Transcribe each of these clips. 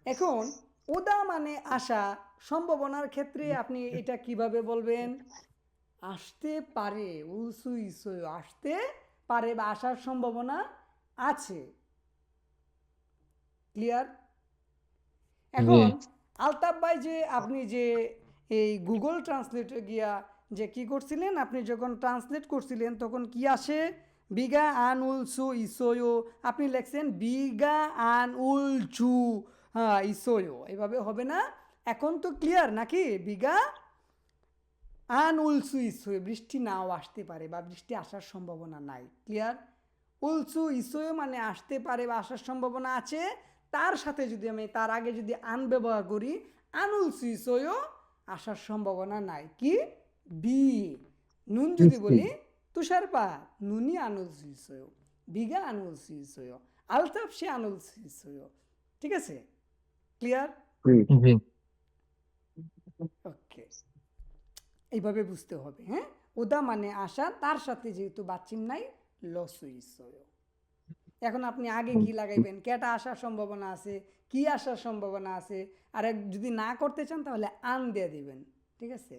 এখন ওদা মানে আশা, সম্ভাবনার ক্ষেত্রে আপনি এটা কিভাবে বলবেন? আসতে পারে, উলসু ইসয়, আসতে পারে বা আসার সম্ভাবনা আছে। ক্লিয়ার? জি এখন আলতাফ ভাই যে আপনি যে এই গুগল ট্রান্সলেটে গিয়া যে কি করছিলেন, আপনি যখন ট্রান্সলেট করছিলেন তখন কি আসে? বিগা আন উলসু ইসোয়ো, আপনি লেখছেন বিগা আন উলচু, হ্যাঁ ইসোয়ো, এভাবে হবে না। এখন তো ক্লিয়ার নাকি? বিগা আন উলসু ইসোয়ো, বৃষ্টি নাও আসতে পারে বা বৃষ্টি আসার সম্ভাবনা নাই। ক্লিয়ার? উলসু ইসোয়ো মানে আসতে পারে বা আসার সম্ভাবনা আছে, তার সাথে যদি আমি তার আগে যদি আন ব্যবহার করি, আনুলসু ইসোয়ো, আসার সম্ভাবনা নাই। কি? বি। নুন যদি বলি তুষারপাত, নুনি আনুলসু ইসোয়ো, বিঘা আনুলসু ইসোয়ো, আলতাফ সে আনুলসু ইসোয়ো। ঠিক আছে? ক্লিয়ার? জি ওকে, এইভাবে বুঝতে হবে। হ্যাঁ, ওদা মানে আসা, তার সাথে যেহেতু বাচ্চিম নাই, লসু ইসোয়ো। এখন আপনি আগে কি লাগাইবেন? কেটা আসার সম্ভাবনা আছে, কি আসার সম্ভাবনা আছে, আর যদি না করতে চান তাহলে আন দিয়ে দিবেন। ঠিক আছে?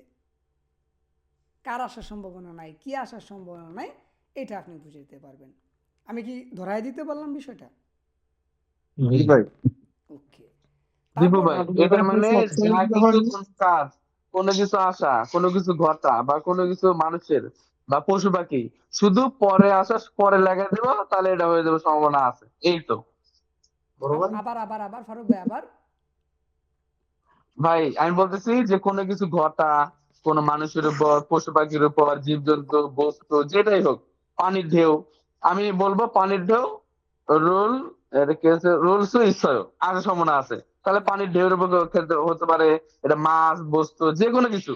কার আসার সম্ভাবনা নাই, কি আসার সম্ভাবনা নাই, এটা আপনি বুঝে দিতে পারবেন। আমি কি ধরাই দিতে পারলাম বিষয়টা? জি ভাই ওকে, দীপু তারপর ভাই, এটা মানে যা কিছু কোন কাজ, কোনো কিছু আসা, কোনো কিছু ঘটা বা কোনো কিছু মানুষের বা পশু পাখি শুধু পরে আসা, পরে লাগাই দেবো, তাহলে এটা হয়ে যাবে সম্ভাবনা আছে, এই তো। আবার আবার আবার আবার ফারুক ভাই আবার। ভাই আমি বলতেছি যে কোনো কিছু ঘটা, কোনো মানুষের উপর, পশু পাখির উপর, জীবজন্তু, বস্তু, যেটাই হোক, পানির ঢেউ, আমি বলবো পানির ঢেউ রোল, এটা কি আছে, রোলস ইচ্ছায় আসার সম্ভাবনা আছে, তাহলে পানির ঢেউয়ের উপর ক্ষেত্রে হতে পারে এটা মাছ, বস্তু, যে কোনো কিছু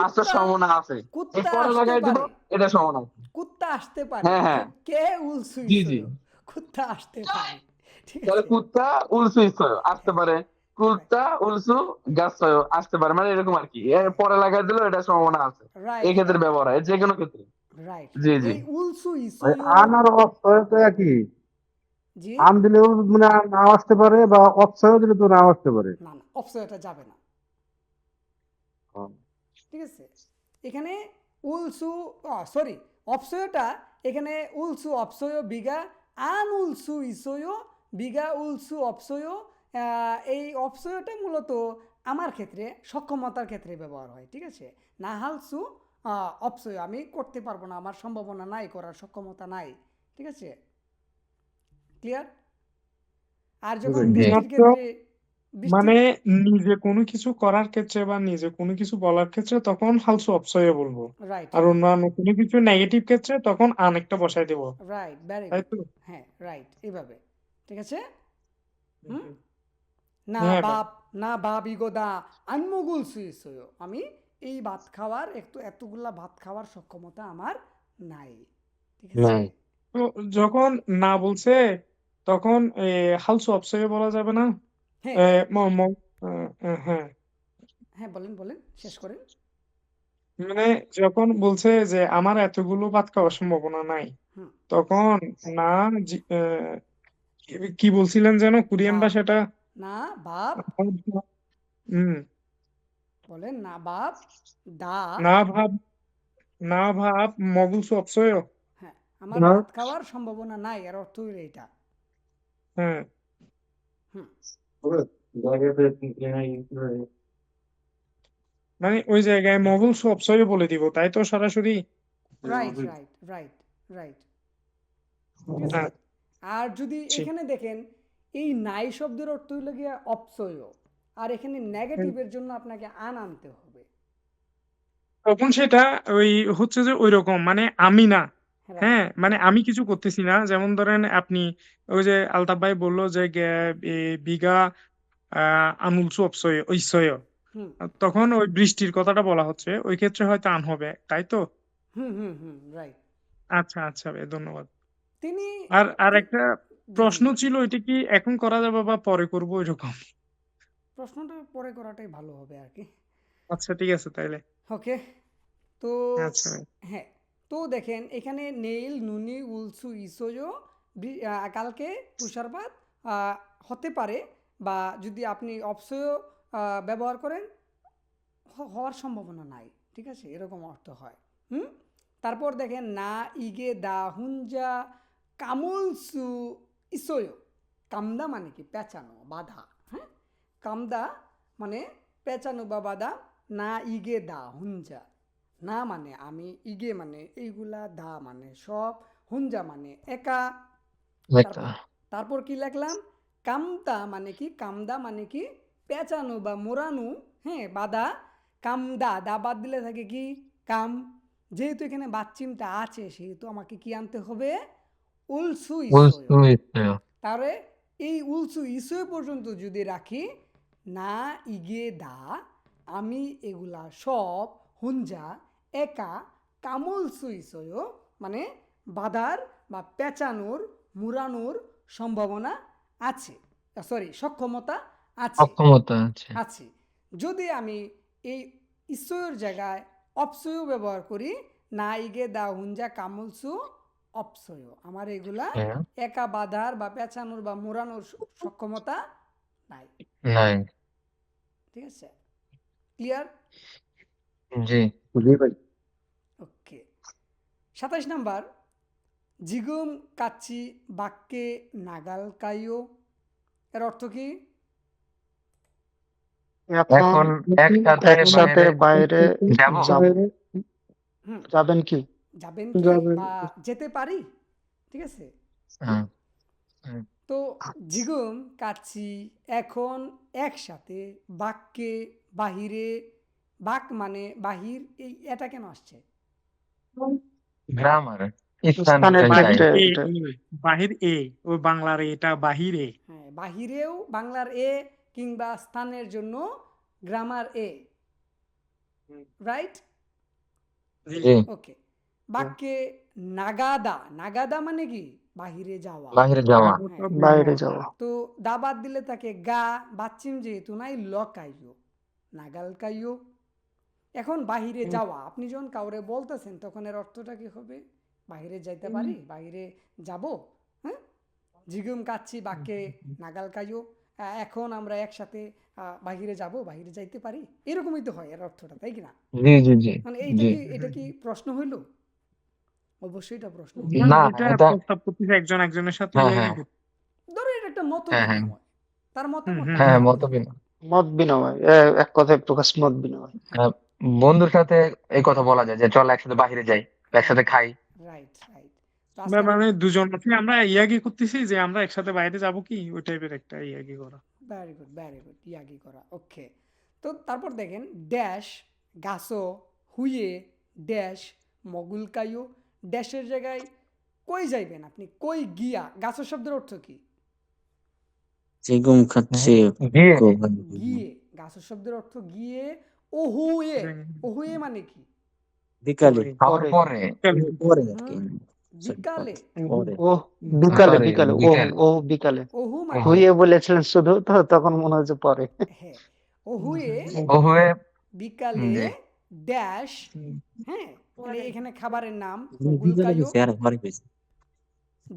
আসার কুত্তা, সম্ভাবনা আছে। এই কুত্তা পরে আসতে লাগাই দিব, পারে, এটা সম্ভাবনা আছে। কুত্তা আসতে পারে, হ্যাঁ হ্যাঁ, কে উলসুই জি জি। সইও, কুত্তা আসতে পারে। ঠিক তাহলে আছে? কুত্তা উলসু ইচ্ছায় আসতে হ্যাঁ, পারে, রাইট কুত্তা উলসু গাছ আসতে পারে, মানে এরকম আর কি, এর পরে লাগাই দিলেও এটা সম্ভাবনা আছে। এই রাইট ক্ষেত্রে রাইট ব্যবহার হয়, যে কোনো ক্ষেত্রে। রাইট জি রাইট জি। এই উলসু ভাই ইসইও। আন আর অপসয় তো একই। জি, আন দিলেও মানে নাও আসতে পারে, বা অপসয় দিলে তো নাও আসতে পারে। না না, অপসয়টা যাবে না। ঠিক আছে? এখানে উলসু, সরি, অপসয়টা এখানে উলসু অপসয় বিঘা, আন উলসু ইসয় বিঘা উলসু অপসয়। এই অপসয়টা মূলত আমার ক্ষেত্রে সক্ষমতার ক্ষেত্রে ব্যবহার হয়। ঠিক আছে? না হালসু অপসয়, আমি করতে পারবো না, আমার সম্ভাবনা নাই, করার সক্ষমতা নাই। ঠিক আছে? ক্লিয়ার? আর যখন জি বৃষ্টির মাত্র ক্ষেত্রে, বৃষ্টির, মানে নিজে কোনো কিছু করার ক্ষেত্রে বা নিজে কোনো কিছু বলার ক্ষেত্রে তখন হালসু অপসয়ে বলবো। রাইট আর রাইট অন্যান্য কোনো কিছু নেগেটিভ ক্ষেত্রে তখন আনেকটা বসাই দেবো। রাইট, ভেরি তাই গুড। তো? হ্যাঁ, রাইট, এইভাবে। ঠিক আছে? হুম, হুম। না হ্যাঁ ভাই। বাপ, না বাপ ইগোদা আনমুগুল সুইসয়, আমি এই ভাত খাওয়ার এতগুলা ভাত খাওয়ার সক্ষমতা আমার নাই। ঠিক আছে? নাই তো যখন না বলছে তখন হালসু অপসয়ে বলা যাবে না? হ্যাঁ এ, ম ম হ্যাঁ, হ্যাঁ, বলেন বলেন, শেষ করেন। মানে যখন বলছে যে আমার এতগুলো ভাত খাওয়ার সম্ভাবনা নাই, হুম, তখন না কি বলছিলেন যেন কোরিয়ান বা, ভাষাটা? না বাপ, হুম। বলেন না বাপ, দা, না ভাব, না ভাব মগুল অপসয়। হ্যাঁ, আমার ভাত খাওয়ার সম্ভাবনা নাই, এর অর্থ হইল এটা। হ্যাঁ, হুম, মানে ওই জায়গায় মগুল অপসয় বলে দিব, তাই তো সরাসরি? Right right right right. ঠিক আছে? হ্যাঁ, আর যদি ঠিক। এখানে দেখেন, এই নাই শব্দের অর্থ হইল গিয়া অপসয়, আর এখানে নেগেটিভের জন্য আপনাকে আন আনতে হবে। তখন সেটা ওই হচ্ছে যে ওই রকম মানে আমি না। রাইট হ্যাঁ, মানে রাইট। আমি কিছু করতেছি না, যেমন ধরেন আপনি ওই যে আলতাফ ভাই বললো যে বিঘা আনুলসু অপসয় ঐসয়, হুম তখন ওই বৃষ্টির কথাটা বলা হচ্ছে, ওই ক্ষেত্রে হয়তো আন হবে, তাই তো? হুম হুম হুম, রাইট। আচ্ছা আচ্ছা ভাই, ধন্যবাদ। তিনি, আর একটা জি জি প্রশ্ন বলেন। ছিল, এটা কি এখন করা যাবে বা পরে করবো এরকম? প্রশ্নটা পরে করাটাই ভালো হবে আর কি। আচ্ছা ঠিক আছে তাইলে। ওকে, তো আচ্ছা ভাই। হ্যাঁ, তো দেখেন এখানে নেইল নুনি উলসু ইসোজো, কালকে তুষারপাত আহ, হতে পারে, বা যদি আপনি অপসয় ব্যবহার করেন হওয়ার সম্ভাবনা নাই, ঠিক আছে, এরকম অর্থ হয়। তারপর দেখেন না ইগে দা হুঞ্জা কামুলসু ইসোয়। কামদা মানে কি পেঁচানো, বাধা। হ্যাঁ, কামদা মানে পেঁচানো বা বাধা। না ইগে দা হুঞ্জা, না মানে আমি, ইগে মানে এইগুলা, দা মানে সব, হুঞ্জা মানে একা। তারপর কি লিখলাম, কামদা মানে কি, কামদা মানে কি পেঁচানো বা মোড়ানো, হ্যাঁ, বাধা। কামদা, দা বাদ দিলে থাকে কি কাম। যেহেতু এখানে বাচ্চিমটা আছে সেহেতু আমাকে কি আনতে হবে, উলসু ইসোয়। তাহলে এই উলসু ইসোয় পর্যন্ত যদি রাখি, না ইগে দা আমি এগুলা সব, হুঞ্জা একা, কামুলসু ইসোয় মানে বাধার বা পেঁচানোর মুড়ানোর সম্ভাবনা আছে, সরি সক্ষমতা আছে, আছে। যদি আমি এই ইসোয়ের জায়গায় অপসয় ব্যবহার করি, না ইগে দা হুঞ্জা কামুলসু অপসয়, আমার এগুলা একা বাধার বা পেঁচানোর বা মোড়ানোর সক্ষমতা নাই। ঠিক আছে, ক্লিয়ার? জি ভাই। ওকে। 27 নাম্বার, জিগুম কাচ্চি বাক্যে নাগাল কাইও, এর অর্থ কি? এখন একসাথে বাইরে যাবেন কি, যাবেন কি বা যেতে পারি, ঠিক আছে। তো জিগুম কাচ্চি এখন একসাথে বাক্যে বাহিরে, বাক মানে বাহির, এই এটা কেন আসছে? বাহির এ, ওই বাংলার এটা বাহিরে। হ্যাঁ, বাহিরেও বাংলার এ কিংবা স্থানের জন্য গ্রামার এ, রাইট? ওকে। বাক্যে নাগাদা, নাগাদা মানে কি বাহিরে যাওয়া, বাইরে যাওয়া। তো দা বাদ দিলে তাকে গা, বাচ্চিম যেহেতু নাই, লকাইও, নাগাল কাইও। এখন বাহিরে যাওয়া, আপনি যখন কাউরে বলতেছেন তখন এর অর্থটা কি হবে? বাহিরে যাইতে পারি, বাহিরে যাব। হ্যাঁ, জিগুম কাচ্ছি বাক্যে নাগাল কাইও, এখন আমরা একসাথে বাহিরে যাব, বাহিরে যাইতে পারি, এরকমই তো হয় এর অর্থটা, তাই কি না? মানে এটা কি প্রশ্ন হইল? অবশ্যই এটা প্রশ্ন। এটা প্রস্তাব করতেছে একজন একজনের সাথে ধরো এটা একটা মত বিনিময়, তার মতামত মত বিনিময়, এক কথায় প্রকাশ, মত বিনিময়। বন্ধুর সাথে এই কথা বলা যায় যে চল একসাথে বাহিরে যাই, একসাথে খাই। Right, right. মানে দুজন আমরা ইয়াগি করতেছি যে আমরা একসাথে বাইরে যাব কি, ওই টাইপের একটা ইয়াগি করা। Very good, very good, Yagi করা। ওকে। তো তারপর দেখেন ড্যাশ গাছো হুইয়ে ড্যাশ মগুল কাইও, ড্যাশের জায়গায় কই যাইবেন আপনি, কই গিয়া, গাছো শব্দের অর্থ কি? জিগুম খাচ্ছি গিয়ে, গাছো শব্দের অর্থ গিয়ে। ওহুয়ে, ওহুয়ে মানে কি? বিকালে, খাওয়ার পরে। পরে আর কি। বিকালে, ও বিকালে, বিকালে, ও বিকালে। ওহু মানে হুইয়ে বলেছিলেন শুধু, তো তখন মনে হচ্ছে পরে। হ্যাঁ, ওহুয়ে ওহুয়ে বিকালে ড্যাশ, হ্যাঁ, মানে এখানে খাবারের নাম মগুল বিকালে কাইও। গেছে আর ঘরে গেছে।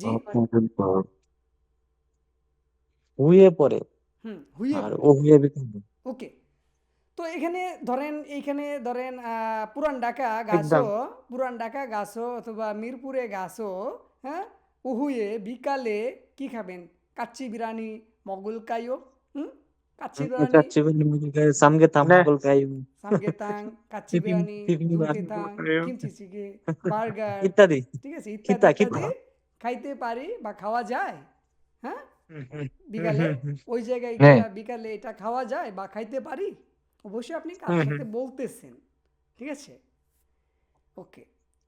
জি, হুইয়ে পরে হুইয়ে আর পরে। ও হুইয়ে বিকালে। ওকে। তো এখানে ধরেন পুরান ঢাকা গাছো, পুরান ঢাকা গাছো অথবা মিরপুরে গাছো, হ্যাঁ, উহুয়ে বিকালে কি খাবেন? কাচ্চি বিরিয়ানি, মগুল কাইও। কাচ্চি বিরিয়ানি, চাচ্ছি সামগে তামগল খাই সামগেতাং, কাচ্চি বিরিয়ানি, দুমকেতাং, কিমচি চিকে, বার্গার, ইত্যাদি। ঠিক আছে, ইত্যাদি ইত্যাদি খাইতে পারি বা খাওয়া যায়। হ্যাঁ, বিকালে ওই জায়গায় গিয়া বিকালে এটা খাওয়া যায় বা খাইতে পারি। অবশ্যই আপনি কার সাথে বলতেছেন, ঠিক আছে। ওকে।